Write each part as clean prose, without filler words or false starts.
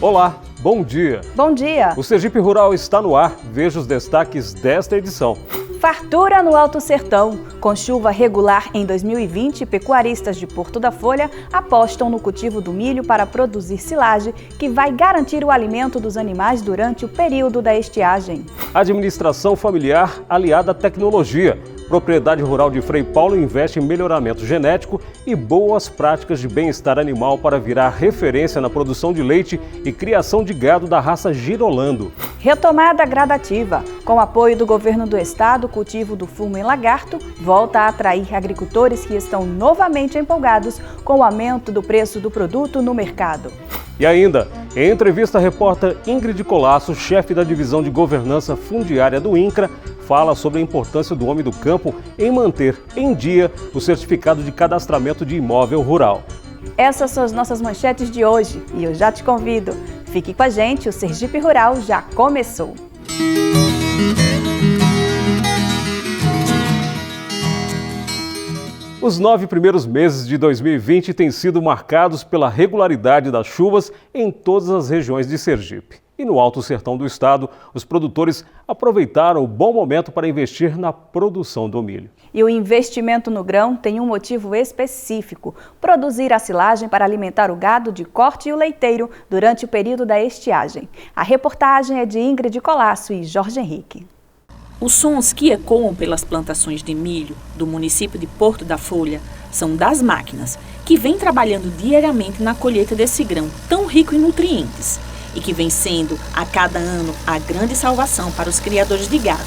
Olá, bom dia. Bom dia. O Sergipe Rural está no ar. Veja os destaques desta edição. Fartura no Alto Sertão. Com chuva regular em 2020, pecuaristas de Porto da Folha apostam no cultivo do milho para produzir silagem, que vai garantir o alimento dos animais durante o período da estiagem. Administração familiar aliada à tecnologia. Propriedade Rural de Frei Paulo investe em melhoramento genético e boas práticas de bem-estar animal para virar referência na produção de leite e criação de gado da raça Girolando. Retomada gradativa. Com o apoio do governo do estado, o cultivo do fumo em lagarto volta a atrair agricultores que estão novamente empolgados com o aumento do preço do produto no mercado. E ainda, em entrevista, a repórter Ingrid Colasso, chefe da divisão de governança fundiária do INCRA, fala sobre a importância do homem do campo em manter em dia o certificado de cadastramento de imóvel rural. Essas são as nossas manchetes de hoje e eu já te convido. Fique com a gente, o Sergipe Rural já começou. Os 9 primeiros meses de 2020 têm sido marcados pela regularidade das chuvas em todas as regiões de Sergipe. E no Alto Sertão do estado, os produtores aproveitaram o bom momento para investir na produção do milho. E o investimento no grão tem um motivo específico: produzir a silagem para alimentar o gado de corte e o leiteiro durante o período da estiagem. A reportagem é de Ingrid Colasso e Jorge Henrique. Os sons que ecoam pelas plantações de milho do município de Porto da Folha são das máquinas que vêm trabalhando diariamente na colheita desse grão tão rico em nutrientes e que vem sendo, a cada ano, a grande salvação para os criadores de gado,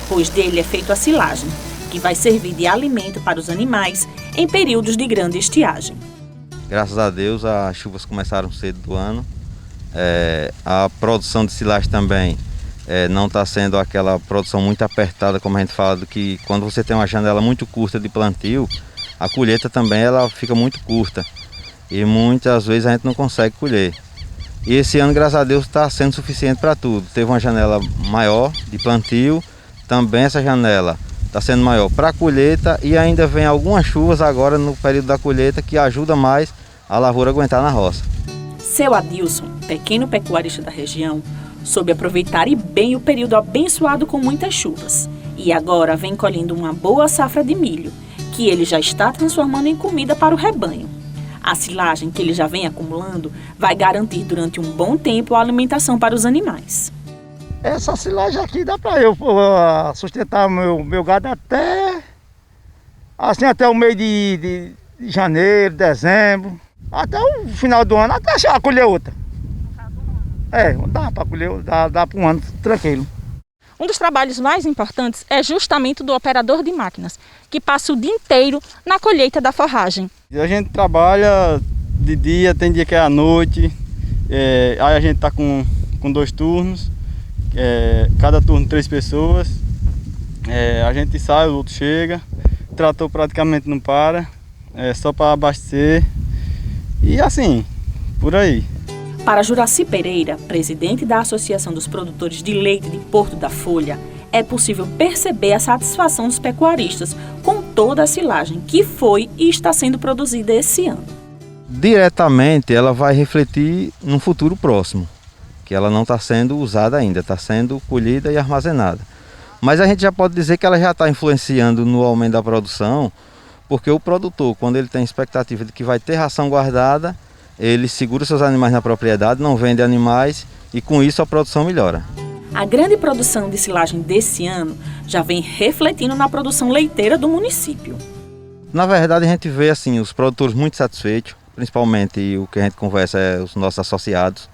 pois dele é feita a silagem, que vai servir de alimento para os animais em períodos de grande estiagem. Graças a Deus, as chuvas começaram cedo do ano. A produção de silagem também não está sendo aquela produção muito apertada, como a gente fala, do que quando você tem uma janela muito curta de plantio, a colheita também ela fica muito curta e muitas vezes a gente não consegue colher. E esse ano, graças a Deus, está sendo suficiente para tudo. Teve uma janela maior de plantio, também essa janela está sendo maior para a colheita e ainda vem algumas chuvas agora no período da colheita que ajuda mais a lavoura a aguentar na roça. Seu Adilson, pequeno pecuarista da região, soube aproveitar e bem o período abençoado com muitas chuvas. E agora vem colhendo uma boa safra de milho, que ele já está transformando em comida para o rebanho. A silagem que ele já vem acumulando vai garantir durante um bom tempo a alimentação para os animais. Essa silagem aqui dá para eu sustentar meu gado até o mês de janeiro, dezembro, até o final do ano, até a colher outra. Dá para colher, dá para um ano tranquilo. Um dos trabalhos mais importantes é justamente do operador de máquinas, que passa o dia inteiro na colheita da forragem. A gente trabalha de dia, tem dia que é à noite, aí a gente está com 2 turnos, cada turno 3 pessoas, a gente sai, o outro chega, o trator praticamente não para, só para abastecer e assim, por aí. Para Juraci Pereira, presidente da Associação dos Produtores de Leite de Porto da Folha, é possível perceber a satisfação dos pecuaristas com toda a silagem que foi e está sendo produzida esse ano. Diretamente ela vai refletir no futuro próximo, que ela não está sendo usada ainda, está sendo colhida e armazenada. Mas a gente já pode dizer que ela já está influenciando no aumento da produção, porque o produtor, quando ele tem expectativa de que vai ter ração guardada, ele segura seus animais na propriedade, não vende animais e com isso a produção melhora. A grande produção de silagem desse ano já vem refletindo na produção leiteira do município. Na verdade a gente vê assim, os produtores muito satisfeitos, principalmente o que a gente conversa é os nossos associados.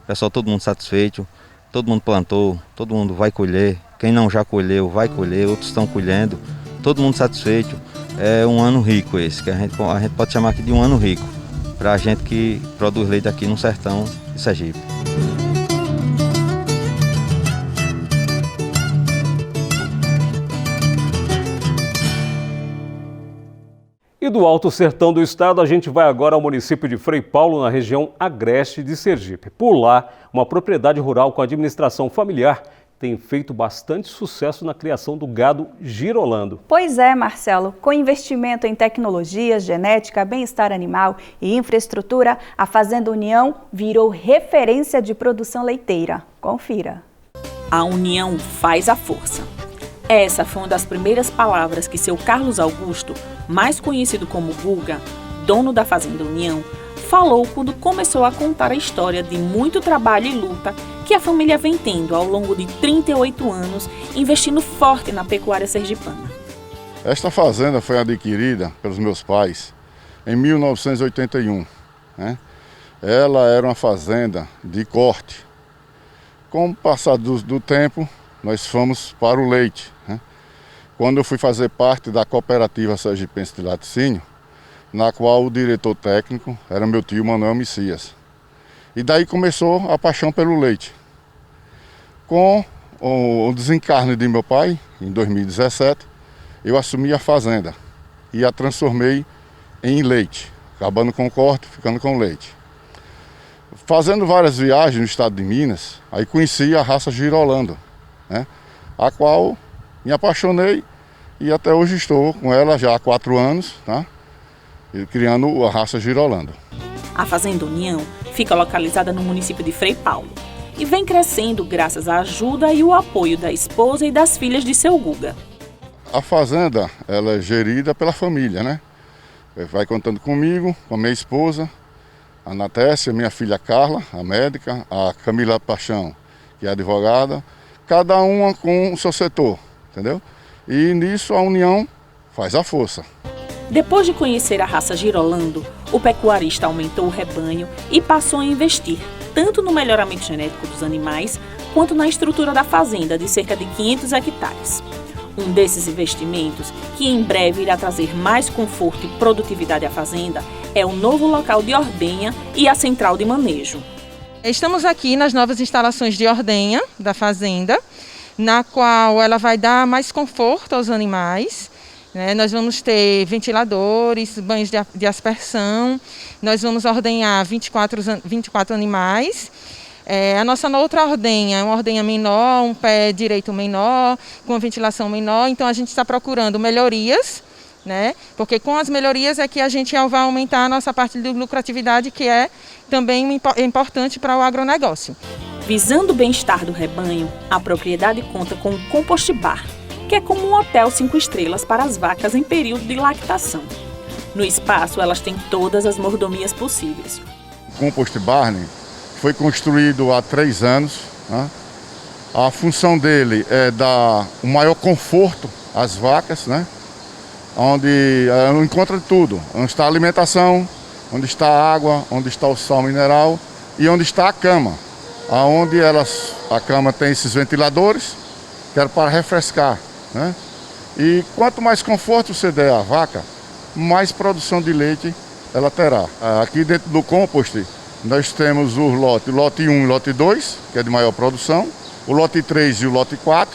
O pessoal, todo mundo satisfeito, todo mundo plantou, todo mundo vai colher. Quem não já colheu vai colher, outros estão colhendo, todo mundo satisfeito. É um ano rico esse, que a gente pode chamar aqui de um ano rico, para a gente que produz leite aqui no sertão de Sergipe. E do Alto Sertão do estado, a gente vai agora ao município de Frei Paulo, na região agreste de Sergipe. Por lá, uma propriedade rural com administração familiar tem feito bastante sucesso na criação do gado girolando. Pois é, Marcelo. Com investimento em tecnologia, genética, bem-estar animal e infraestrutura, a Fazenda União virou referência de produção leiteira. Confira. A união faz a força. Essa foi uma das primeiras palavras que seu Carlos Augusto, mais conhecido como Guga, dono da Fazenda União, falou quando começou a contar a história de muito trabalho e luta que a família vem tendo ao longo de 38 anos, investindo forte na pecuária sergipana. Esta fazenda foi adquirida pelos meus pais em 1981. Ela era uma fazenda de corte. Com o passar do tempo, nós fomos para o leite. Quando eu fui fazer parte da cooperativa sergipense de laticínio, na qual o diretor técnico era meu tio Manuel Messias. E daí começou a paixão pelo leite. Com o desencarne de meu pai, em 2017, eu assumi a fazenda e a transformei em leite, acabando com o corte, ficando com leite. Fazendo várias viagens no estado de Minas, aí conheci a raça Girolando, a qual me apaixonei e até hoje estou com ela já há 4 anos, criando a raça Girolando. A Fazenda União fica localizada no município de Frei Paulo e vem crescendo graças à ajuda e o apoio da esposa e das filhas de seu Guga. A fazenda ela é gerida pela família, Vai contando comigo, com a minha esposa, a Natécia, minha filha Carla, a médica, a Camila Paixão, que é advogada, cada uma com o seu setor, entendeu? E nisso a união faz a força. Depois de conhecer a raça Girolando, o pecuarista aumentou o rebanho e passou a investir tanto no melhoramento genético dos animais, quanto na estrutura da fazenda de cerca de 500 hectares. Um desses investimentos, que em breve irá trazer mais conforto e produtividade à fazenda, é o novo local de ordenha e a central de manejo. Estamos aqui nas novas instalações de ordenha da fazenda, na qual ela vai dar mais conforto aos animais. Nós vamos ter ventiladores, banhos de aspersão, nós vamos ordenhar 24 animais. A nossa outra ordenha é uma ordenha menor, um pé direito menor, com uma ventilação menor, então a gente está procurando melhorias, porque com as melhorias é que a gente vai aumentar a nossa parte de lucratividade, que é também importante para o agronegócio. Visando o bem-estar do rebanho, a propriedade conta com um compost bar, que é como um hotel 5 estrelas para as vacas em período de lactação. No espaço, elas têm todas as mordomias possíveis. O compost barn foi construído há 3 anos. A função dele é dar o maior conforto às vacas, onde ela encontra tudo. Onde está a alimentação, onde está a água, onde está o sal mineral e onde está a cama. Onde a cama tem esses ventiladores, que era para refrescar. E quanto mais conforto você der à vaca, mais produção de leite ela terá. Aqui dentro do compost nós temos o lote 1 e lote 2, que é de maior produção, o lote 3 e o lote 4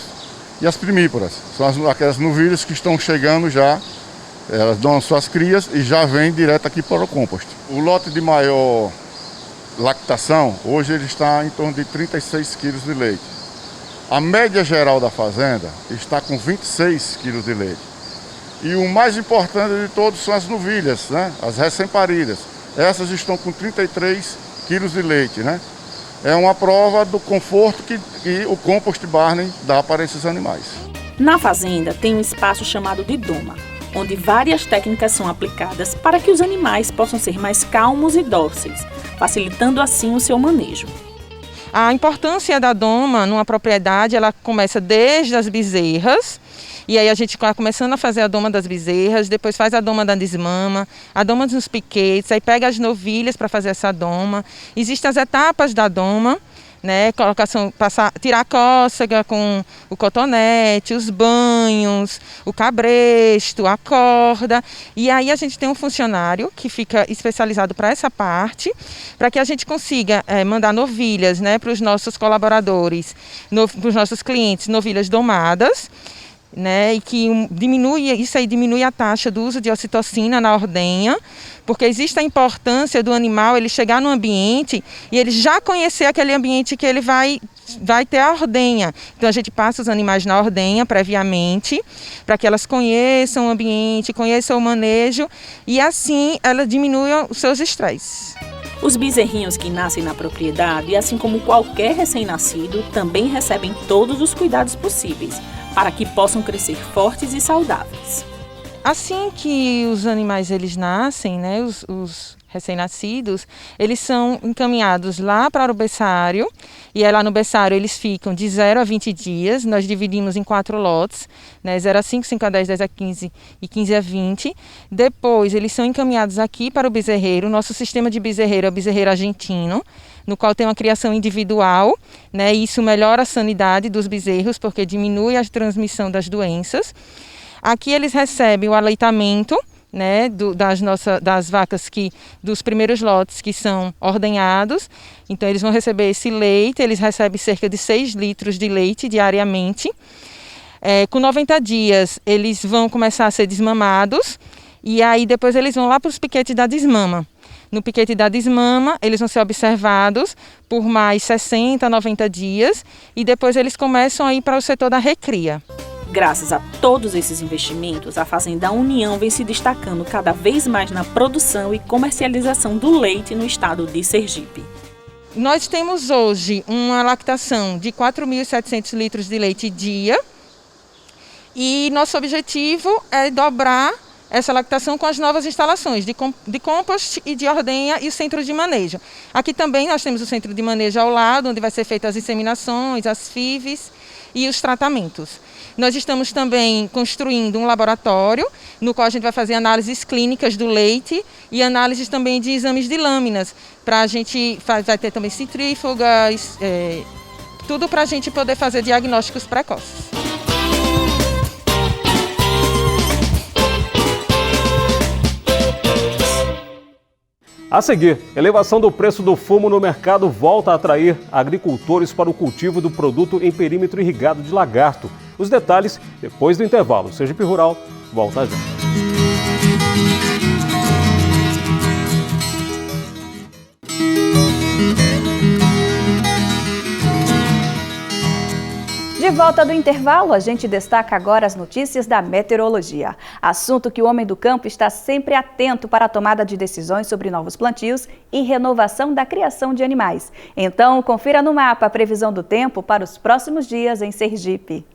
e as primíparas. São aquelas novilhas que estão chegando já, elas dão as suas crias e já vêm direto aqui para o compost. O lote de maior lactação, hoje ele está em torno de 36 quilos de leite. A média geral da fazenda está com 26 quilos de leite. E o mais importante de todos são as novilhas, as recém-paridas. Essas estão com 33 quilos de leite. É uma prova do conforto que o compost barn dá para esses animais. Na fazenda tem um espaço chamado de doma, onde várias técnicas são aplicadas para que os animais possam ser mais calmos e dóceis, facilitando assim o seu manejo. A importância da doma numa propriedade, ela começa desde as bezerras, e aí a gente vai começando a fazer a doma das bezerras, depois faz a doma da desmama, a doma dos piquetes, aí pega as novilhas para fazer essa doma. Existem as etapas da doma, colocação, tirar a cócega com o cotonete, os banhos, o cabresto, a corda. E aí a gente tem um funcionário que fica especializado para essa parte, para que a gente consiga mandar novilhas para os nossos colaboradores, para os nossos clientes, novilhas domadas. né, e que isso aí diminui a taxa do uso de ocitocina na ordenha, porque existe a importância do animal ele chegar no ambiente e ele já conhecer aquele ambiente que ele vai ter a ordenha. Então a gente passa os animais na ordenha previamente, para que elas conheçam o ambiente, conheçam o manejo e assim ela diminui os seus estresses. Os bezerrinhos que nascem na propriedade, assim como qualquer recém-nascido, também recebem todos os cuidados possíveis, para que possam crescer fortes e saudáveis. Assim que os animais eles nascem, né, os recém-nascidos, eles são encaminhados lá para o berçário, e lá no berçário eles ficam de 0 a 20 dias, nós dividimos em 4 lotes, né, 0 a 5, 5 a 10, 10 a 15 e 15 a 20. Depois eles são encaminhados aqui para o bezerreiro. Nosso sistema de bezerreiro é o bezerreiro argentino, no qual tem uma criação individual, né, e isso melhora a sanidade dos bezerros, porque diminui a transmissão das doenças. Aqui eles recebem o aleitamento, né, das vacas dos primeiros lotes que são ordenhados. Então eles vão receber esse leite, eles recebem cerca de 6 litros de leite diariamente. Com 90 dias eles vão começar a ser desmamados e aí depois eles vão lá para os piquetes da desmama. No piquete da desmama eles vão ser observados por mais 60 a 90 dias e depois eles começam a ir para o setor da recria. Graças a todos esses investimentos, a Fazenda União vem se destacando cada vez mais na produção e comercialização do leite no estado de Sergipe. Nós temos hoje uma lactação de 4.700 litros de leite dia e nosso objetivo é dobrar essa lactação com as novas instalações de compost e de ordenha e o centro de manejo. Aqui também nós temos o centro de manejo ao lado, onde vai ser feitas as inseminações, as FIVs e os tratamentos. Nós estamos também construindo um laboratório, no qual a gente vai fazer análises clínicas do leite e análises também de exames de lâminas. Vai ter também centrífugas, tudo para a gente poder fazer diagnósticos precoces. A seguir, elevação do preço do fumo no mercado volta a atrair agricultores para o cultivo do produto em perímetro irrigado de Lagarto. Os detalhes depois do intervalo. Sergipe Rural volta já. De volta do intervalo, a gente destaca agora as notícias da meteorologia. Assunto que o homem do campo está sempre atento para a tomada de decisões sobre novos plantios e renovação da criação de animais. Então, confira no mapa a previsão do tempo para os próximos dias em Sergipe.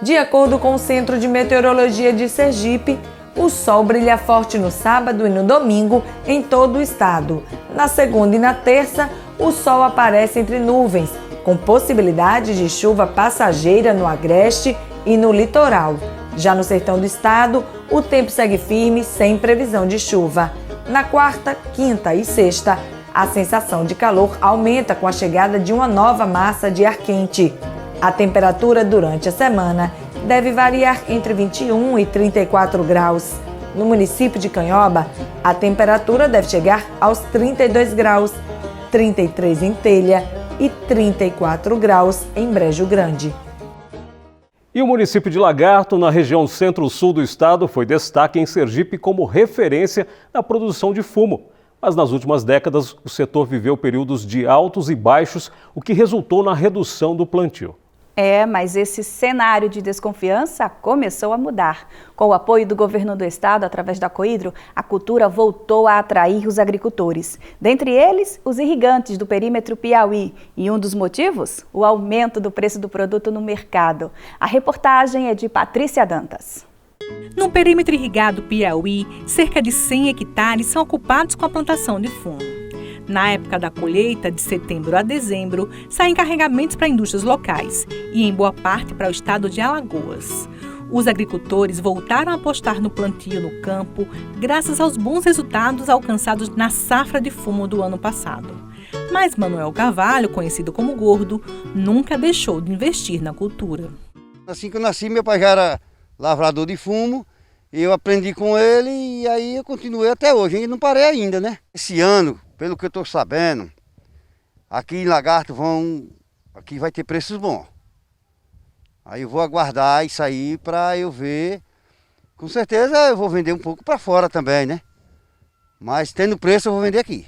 De acordo com o Centro de Meteorologia de Sergipe, o sol brilha forte no sábado e no domingo em todo o estado. Na segunda e na terça, o sol aparece entre nuvens, com possibilidade de chuva passageira no agreste e no litoral. Já no sertão do estado, o tempo segue firme, sem previsão de chuva. Na quarta, quinta e sexta, a sensação de calor aumenta com a chegada de uma nova massa de ar quente. A temperatura durante a semana deve variar entre 21 e 34 graus. No município de Canhoba, a temperatura deve chegar aos 32 graus, 33 em Telha e 34 graus em Brejo Grande. E o município de Lagarto, na região centro-sul do estado, foi destaque em Sergipe como referência na produção de fumo. Mas nas últimas décadas, o setor viveu períodos de altos e baixos, o que resultou na redução do plantio. Mas esse cenário de desconfiança começou a mudar. Com o apoio do governo do estado, através da Coidro, a cultura voltou a atrair os agricultores. Dentre eles, os irrigantes do perímetro Piauí. E um dos motivos? O aumento do preço do produto no mercado. A reportagem é de Patrícia Dantas. No perímetro irrigado Piauí, cerca de 100 hectares são ocupados com a plantação de fumo. Na época da colheita, de setembro a dezembro, saem carregamentos para indústrias locais e, em boa parte, para o estado de Alagoas. Os agricultores voltaram a apostar no plantio no campo, graças aos bons resultados alcançados na safra de fumo do ano passado. Mas Manuel Carvalho, conhecido como Gordo, nunca deixou de investir na cultura. Assim que eu nasci, meu pai já era lavrador de fumo, eu aprendi com ele e aí eu continuei até hoje, ainda não parei ainda, né? Esse ano, pelo que eu estou sabendo, aqui em Lagarto aqui vai ter preços bons. Aí eu vou aguardar isso aí para eu ver. Com certeza eu vou vender um pouco para fora também, né? Mas tendo preço eu vou vender aqui.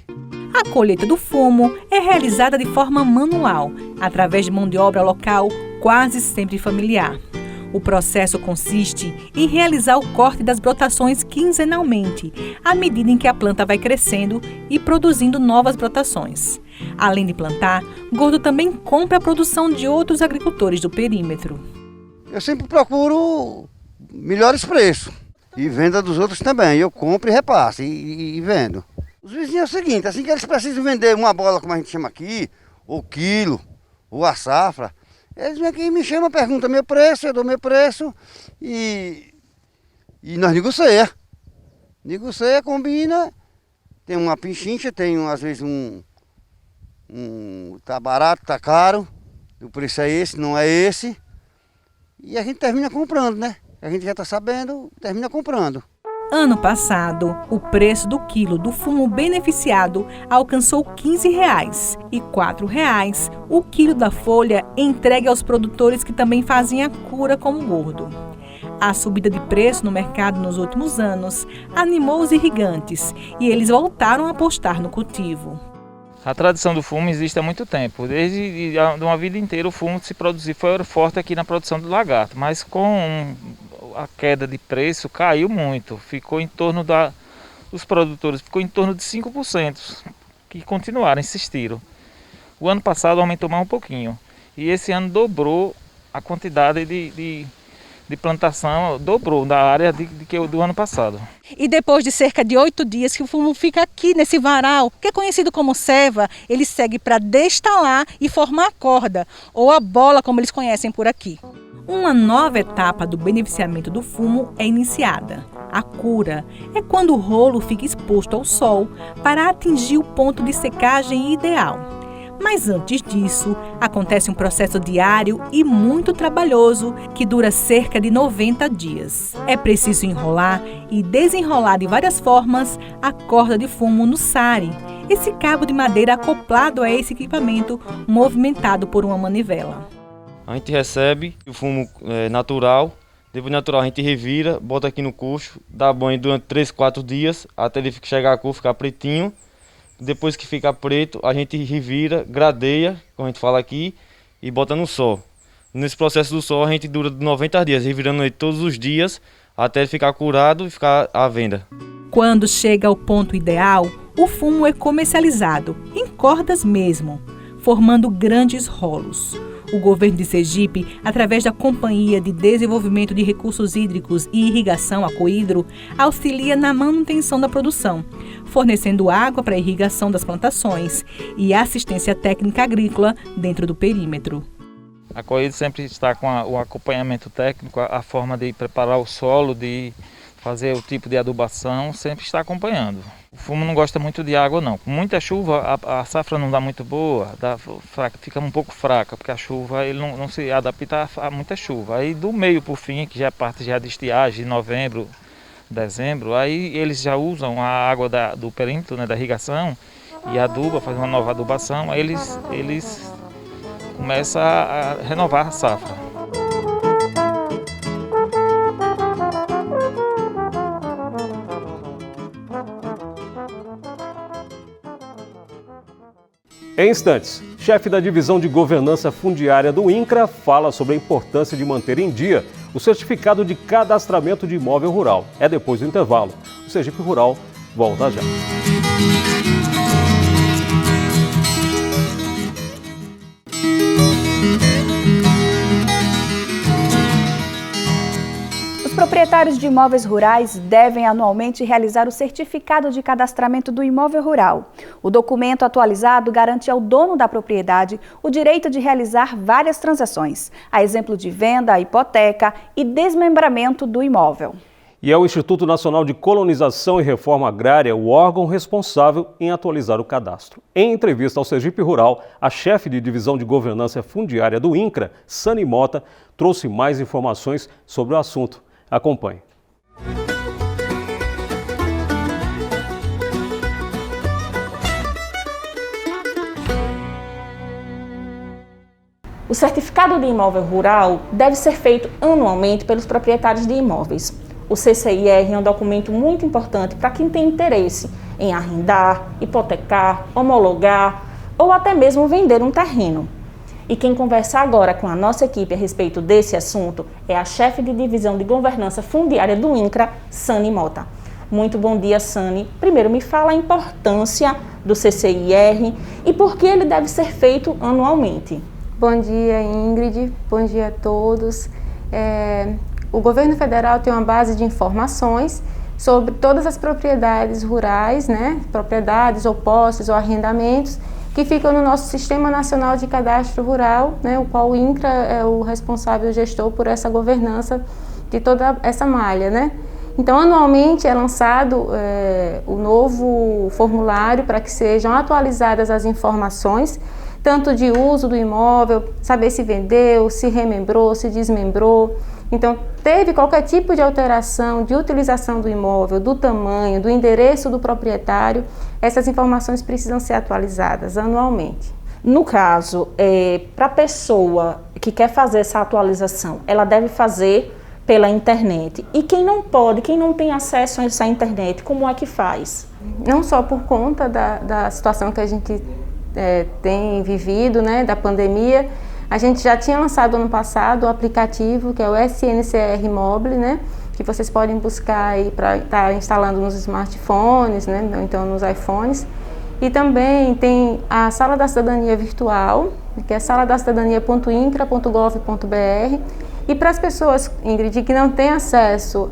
A colheita do fumo é realizada de forma manual, através de mão de obra local, quase sempre familiar. O processo consiste em realizar o corte das brotações quinzenalmente, à medida em que a planta vai crescendo e produzindo novas brotações. Além de plantar, Gordo também compra a produção de outros agricultores do perímetro. Eu sempre procuro melhores preços e venda dos outros também. Eu compro e repasso e vendo. Os vizinhos é o seguinte, assim que eles precisam vender uma bola, como a gente chama aqui, ou quilo, ou a safra, eles vêm aqui e me chamam, perguntam meu preço, eu dou meu preço e nós negociamos. Negocia, combina, tem uma pinchincha, tem às vezes tá barato, tá caro, o preço é esse, não é esse, e a gente termina comprando, né? A gente já tá sabendo, termina comprando. Ano passado, o preço do quilo do fumo beneficiado alcançou R$ 15,00 e R$ 4,00 o quilo da folha entregue aos produtores que também fazem a cura como Gordo. A subida de preço no mercado nos últimos anos animou os irrigantes e eles voltaram a apostar no cultivo. A tradição do fumo existe há muito tempo. Desde uma vida inteira o fumo se produzir foi forte aqui na produção do lagarto, mas com a queda de preço caiu muito, ficou em torno os produtores ficou em torno de 5%, que continuaram, insistiram. O ano passado aumentou mais um pouquinho e esse ano dobrou a quantidade de plantação, dobrou da área do ano passado. E depois de cerca de 8 dias que o fumo fica aqui nesse varal, que é conhecido como ceva, ele segue para destalar e formar a corda, ou a bola como eles conhecem por aqui. Uma nova etapa do beneficiamento do fumo é iniciada. A cura é quando o rolo fica exposto ao sol para atingir o ponto de secagem ideal. Mas antes disso, acontece um processo diário e muito trabalhoso que dura cerca de 90 dias. É preciso enrolar e desenrolar de várias formas a corda de fumo no sari, esse cabo de madeira acoplado a esse equipamento movimentado por uma manivela. A gente recebe o fumo natural, depois natural a gente revira, bota aqui no coxo, dá banho durante 3, 4 dias, até ele chegar a cor, ficar pretinho. Depois que fica preto, a gente revira, gradeia, como a gente fala aqui, e bota no sol. Nesse processo do sol a gente dura 90 dias, revirando ele todos os dias, até ele ficar curado e ficar à venda. Quando chega ao ponto ideal, o fumo é comercializado, em cordas mesmo, formando grandes rolos. O governo de Sergipe, através da Companhia de Desenvolvimento de Recursos Hídricos e Irrigação, a Cohidro, auxilia na manutenção da produção, fornecendo água para a irrigação das plantações e assistência técnica agrícola dentro do perímetro. A Cohidro sempre está com o acompanhamento técnico, a forma de preparar o solo, de fazer o tipo de adubação, sempre está acompanhando. O fumo não gosta muito de água não. Com muita chuva a safra não dá muito boa, fica um pouco fraca, porque a chuva ele não se adapta a muita chuva. Aí do meio para o fim, que já é parte já de estiagem, de novembro, dezembro, aí eles já usam a água do perímetro, né, da irrigação, e aduba, faz uma nova adubação, aí eles começam a renovar a safra. Em instantes, chefe da Divisão de Governança Fundiária do INCRA fala sobre a importância de manter em dia o certificado de cadastramento de imóvel rural. É depois do intervalo. O Sergipe Rural volta já. Os proprietários de imóveis rurais devem anualmente realizar o certificado de cadastramento do imóvel rural. O documento atualizado garante ao dono da propriedade o direito de realizar várias transações, a exemplo de venda, hipoteca e desmembramento do imóvel. E é o Instituto Nacional de Colonização e Reforma Agrária o órgão responsável em atualizar o cadastro. Em entrevista ao Sergipe Rural, a chefe de Divisão de Governança Fundiária do INCRA, Sani Mota, trouxe mais informações sobre o assunto. Acompanhe. O O certificado de imóvel rural deve ser feito anualmente pelos proprietários de imóveis. O CCIR é um documento muito importante para quem tem interesse em arrendar, hipotecar, homologar ou até mesmo vender um terreno. E quem conversa agora com a nossa equipe a respeito desse assunto é a chefe de divisão de governança fundiária do INCRA, Sani Mota. Muito bom dia, Sani. Primeiro, me fala a importância do CCIR e por que ele deve ser feito anualmente. Bom dia, Ingrid. Bom dia a todos. O governo federal tem uma base de informações sobre todas as propriedades rurais, né? Propriedades ou posses ou arrendamentos que ficam no nosso Sistema Nacional de Cadastro Rural, né? O qual o INCRA é o responsável gestor por essa governança de toda essa malha, né? Então, anualmente é lançado o novo formulário para que sejam atualizadas as informações, tanto de uso do imóvel, saber se vendeu, se remembrou, se desmembrou. Então, teve qualquer tipo de alteração de utilização do imóvel, do tamanho, do endereço do proprietário, essas informações precisam ser atualizadas anualmente. No caso, para a pessoa que quer fazer essa atualização, ela deve fazer pela internet. E quem não pode, quem não tem acesso a essa internet, como é que faz? Não só por conta da situação que a gente tem vivido, né, da pandemia, a gente já tinha lançado ano passado o aplicativo que é o SNCR Mobile, né, que vocês podem buscar aí para estar instalando nos smartphones, né, ou então nos iPhones. E também tem a Sala da Cidadania Virtual, que é saladacitadania.incra.gov.br. E para as pessoas, Ingrid, que não têm acesso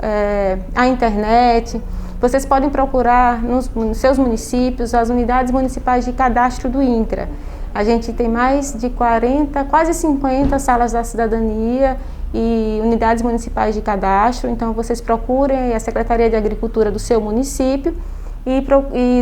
à internet, vocês podem procurar nos seus municípios as unidades municipais de cadastro do INCRA. A gente tem mais de 40, quase 50 salas da cidadania e unidades municipais de cadastro. Então, vocês procurem a Secretaria de Agricultura do seu município e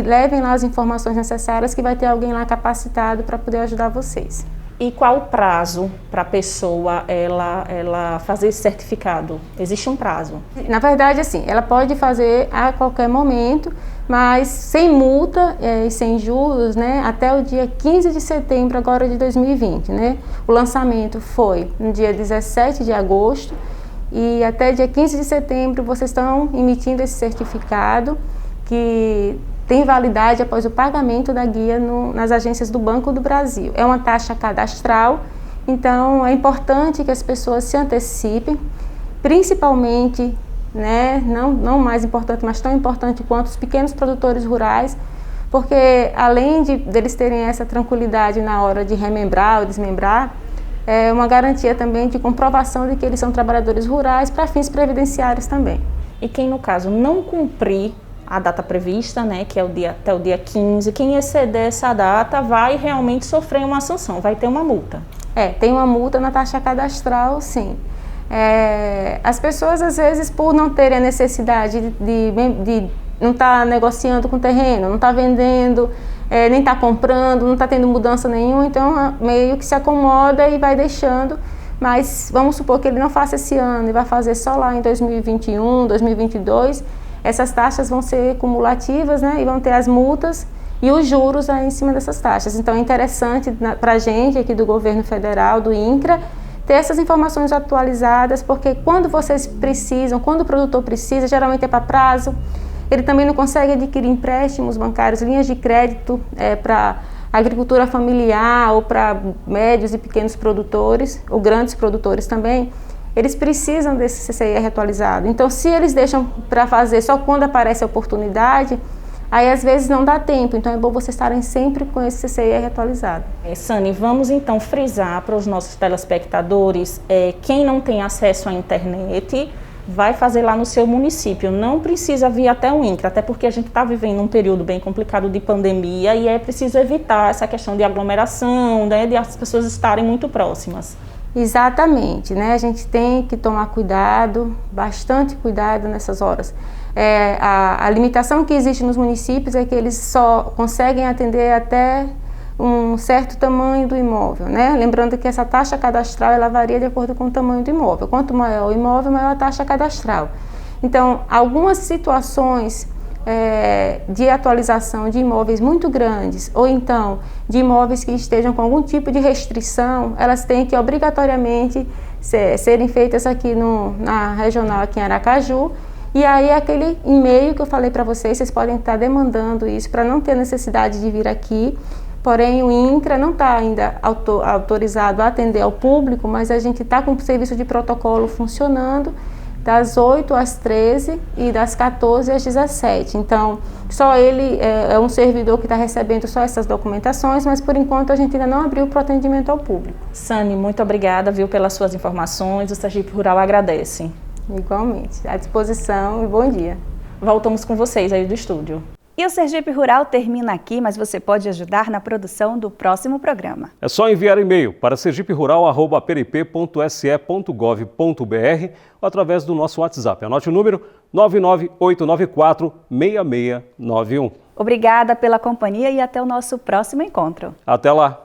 levem lá as informações necessárias que vai ter alguém lá capacitado para poder ajudar vocês. E qual o prazo para a pessoa ela fazer esse certificado? Existe um prazo? Na verdade, assim, ela pode fazer a qualquer momento, mas sem multa e sem juros, né, até o dia 15 de setembro agora de 2020, né? O lançamento foi no dia 17 de agosto e até dia 15 de setembro vocês estão emitindo esse certificado que tem validade após o pagamento da guia nas agências do Banco do Brasil. É uma taxa cadastral, então é importante que as pessoas se antecipem, principalmente, né, não mais importante, mas tão importante quanto os pequenos produtores rurais, porque além deles terem essa tranquilidade na hora de remembrar ou desmembrar, é uma garantia também de comprovação de que eles são trabalhadores rurais para fins previdenciários também. E quem, no caso, não cumprir a data prevista, né, que é até o dia 15, quem exceder essa data vai realmente sofrer uma sanção, vai ter uma multa. Tem uma multa na taxa cadastral, sim. As pessoas, às vezes, por não terem a necessidade de não estar negociando com o terreno, não estar vendendo, nem estar comprando, não estar tendo mudança nenhuma, então meio que se acomoda e vai deixando. Mas vamos supor que ele não faça esse ano e vai fazer só lá em 2021, 2022, essas taxas vão ser cumulativas, né, e vão ter as multas e os juros aí em cima dessas taxas. Então é interessante para a gente aqui do governo federal, do INCRA, ter essas informações atualizadas, porque quando vocês precisam, quando o produtor precisa, geralmente é para prazo, ele também não consegue adquirir empréstimos bancários, linhas de crédito para agricultura familiar ou para médios e pequenos produtores, ou grandes produtores também. Eles precisam desse CCIR atualizado. Então, se eles deixam para fazer só quando aparece a oportunidade, aí às vezes não dá tempo. Então, é bom vocês estarem sempre com esse CCIR atualizado. Sani, vamos então frisar para os nossos telespectadores, quem não tem acesso à internet, vai fazer lá no seu município. Não precisa vir até o INCRA, até porque a gente está vivendo um período bem complicado de pandemia e é preciso evitar essa questão de aglomeração, né, de as pessoas estarem muito próximas. Exatamente, né? A gente tem que tomar cuidado, bastante cuidado nessas horas. A limitação que existe nos municípios é que eles só conseguem atender até um certo tamanho do imóvel, né? Lembrando que essa taxa cadastral ela varia de acordo com o tamanho do imóvel. Quanto maior o imóvel, maior a taxa cadastral. Então, algumas situações de atualização de imóveis muito grandes, ou então de imóveis que estejam com algum tipo de restrição, elas têm que obrigatoriamente serem feitas aqui na regional, aqui em Aracaju. E aí aquele e-mail que eu falei para vocês podem estar demandando isso para não ter necessidade de vir aqui. Porém, o INCRA não está ainda autorizado a atender ao público, mas a gente está com o serviço de protocolo funcionando das 8 às 13 e das 14 às 17. Então, só ele é um servidor que está recebendo só essas documentações, mas por enquanto a gente ainda não abriu para o atendimento ao público. Sani, muito obrigada, pelas suas informações. O Sergipe Rural agradece. Igualmente, à disposição e bom dia. Voltamos com vocês aí do estúdio. E o Sergipe Rural termina aqui, mas você pode ajudar na produção do próximo programa. É só enviar e-mail para sergiperural@prp.se.gov.br ou através do nosso WhatsApp. Anote o número 99894-6691. Obrigada pela companhia e até o nosso próximo encontro. Até lá!